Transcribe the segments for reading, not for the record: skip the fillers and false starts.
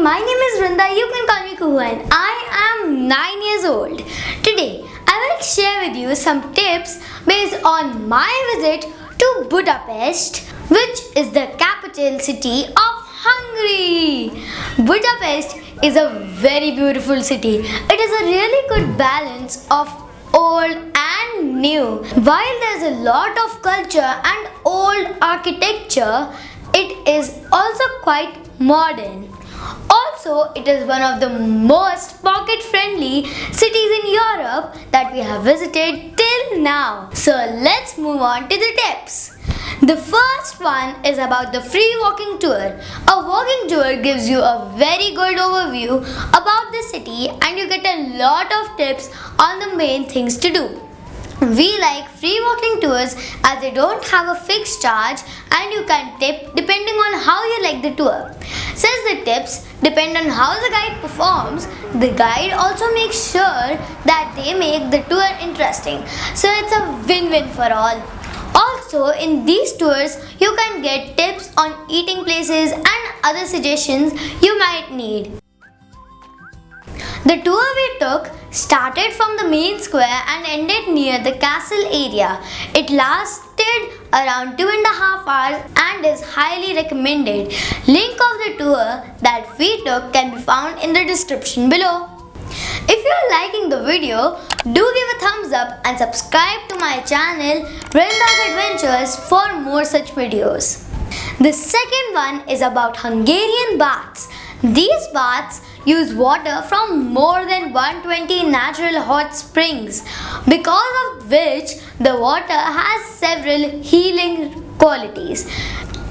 my name is Vrinda. You can call me Kuhu and I am 9 years old. Today, I will share with you some tips based on my visit to Budapest, which is the capital city of Hungary. Budapest is a very beautiful city. It is a really good balance of old and new. While there's a lot of culture and old architecture, it is also quite modern. Also, it is one of the most pocket-friendly cities in Europe that we have visited till now. So let's move on to the tips. The first one is about the free walking tour. A walking tour gives you a very good overview about the city and you get a lot of tips on the main things to do. We like free walking tours as they don't have a fixed charge and you can tip depending on how you like the tour. Since the tips depend on how the guide performs, the guide also makes sure that they make the tour interesting. So it's a win-win for all. Also, in these tours, you can get tips on eating places and other suggestions you might need. The tour we took started from the main square and ended near the castle area. It lasted around 2.5 hours and is highly recommended. Link of the tour that we took can be found in the description below. If you are liking the video, do give a thumbs up and subscribe to my channel Vrinda's Adventures for more such videos. The second one is about Hungarian baths. These baths use water from more than 120 natural hot springs, because of which the water has several healing qualities.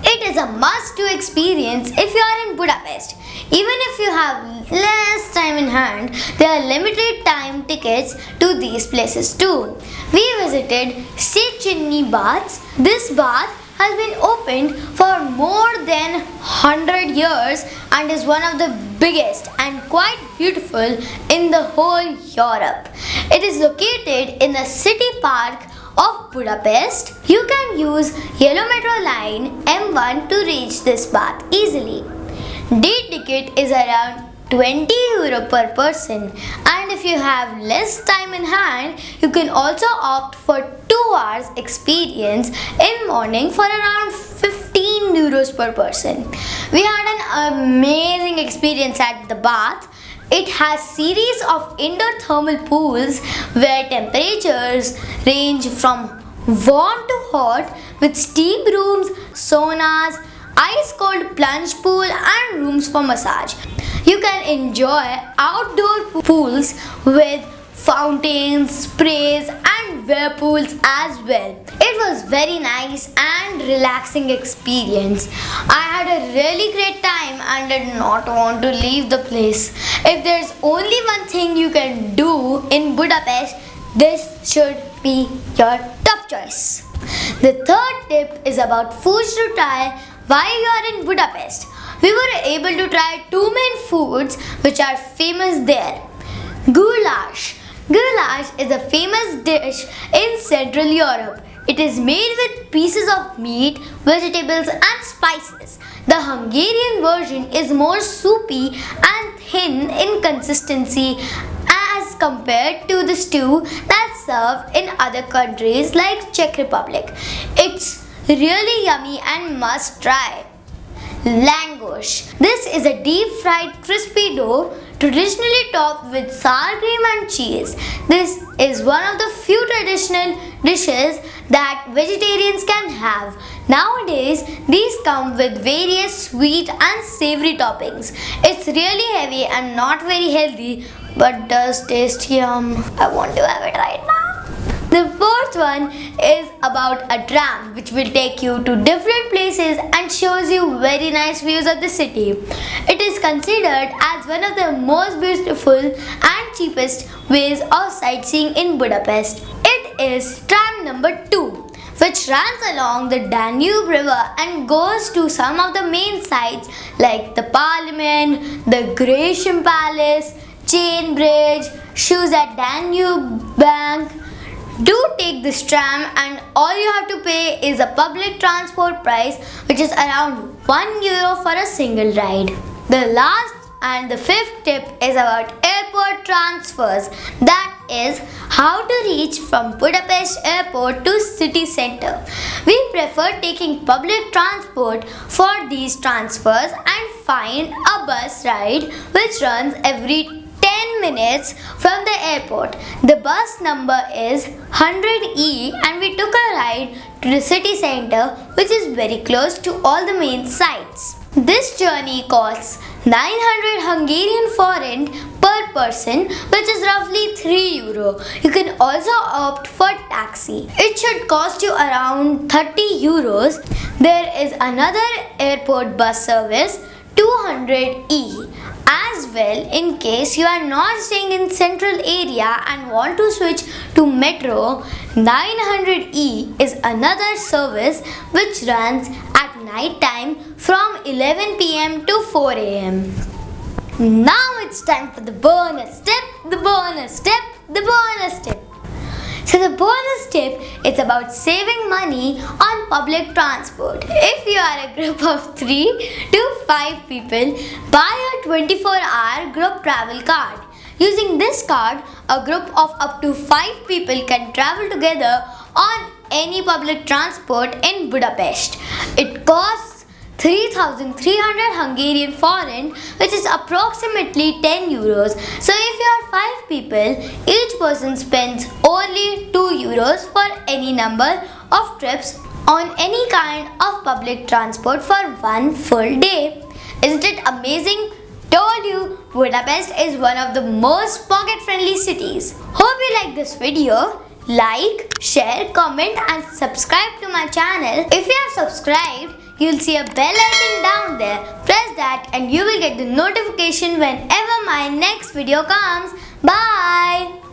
It is a must-do experience if you are in Budapest. Even if you have less time in hand, there are limited time tickets to these places too. We visited Széchenyi Baths. This bath has been opened for more than 100 years and is one of the biggest and quite beautiful in the whole Europe. It is located in the city park of Budapest. You can use Yellow Metro line M1 to reach this bath easily. Day ticket is around €20 per person, and if you have less time in hand, you can also opt for 2 hours experience in morning for around €15 per person. We had an amazing experience at the bath. It has series of indoor thermal pools where temperatures range from warm to hot with steam rooms, saunas, ice cold plunge pool and rooms for massage. You can enjoy outdoor pools with fountains, sprays and whirlpools as well. It was very nice and relaxing experience. I had a really great time and did not want to leave the place. If there's only one thing you can do in Budapest, this should be your top choice. The third tip is about foods to try while you are in Budapest. We were able to try 2 main foods which are famous there. Goulash. Goulash is a famous dish in Central Europe. It is made with pieces of meat, vegetables and spices. The Hungarian version is more soupy and thin in consistency as compared to the stew that's served in other countries like Czech Republic. It's really yummy and must try. Langosh. This is a deep fried crispy dough traditionally topped with sour cream and cheese. This is one of the few traditional dishes that vegetarians can have. Nowadays, these come with various sweet and savory toppings. It's really heavy and not very healthy, but does taste yum. I want to have it right now. The fourth one is about a tram which will take you to different places and shows you very nice views of the city. It is considered as one of the most beautiful and cheapest ways of sightseeing in Budapest. It is tram number 2, which runs along the Danube River and goes to some of the main sites like the Parliament, the Grecian Palace, Chain Bridge, shoes at Danube Bank. Do take this tram and all you have to pay is a public transport price which is around €1 for a single ride. The last And the fifth tip is about airport transfers. That is how to reach from Budapest airport to city center. We prefer taking public transport for these transfers and find a bus ride which runs every 10 minutes from the airport. The bus number is 100E and we took a ride to the city center, which is very close to all the main sites. This journey costs 900 Hungarian forint per person, which is roughly 3 euro. You can also opt for taxi. It should cost you around 30 euros. There is another airport bus service, 200E. As well, in case you are not staying in central area and want to switch to metro, 900E is another service which runs at night time from 11 p.m. to 4 a.m. Now it's time for the bonus tip, the bonus tip, the bonus tip. So the bonus tip is about saving money on public transport. If you are a group of 3 to 5 people, buy a 24-hour group travel card. Using this card, a group of up to 5 people can travel together on any public transport in Budapest. It costs 3,300 Hungarian forint, which is approximately 10 euros. So if you are 5 people, each person spends only 2 euros for any number of trips on any kind of public transport for one full day. Isn't it amazing? Told you, Budapest is one of the most pocket-friendly cities. Hope you like this video. Like, share, comment and subscribe to my channel. If you have subscribed, you'll see a bell icon down there. Press that and you will get the notification whenever my next video comes. Bye!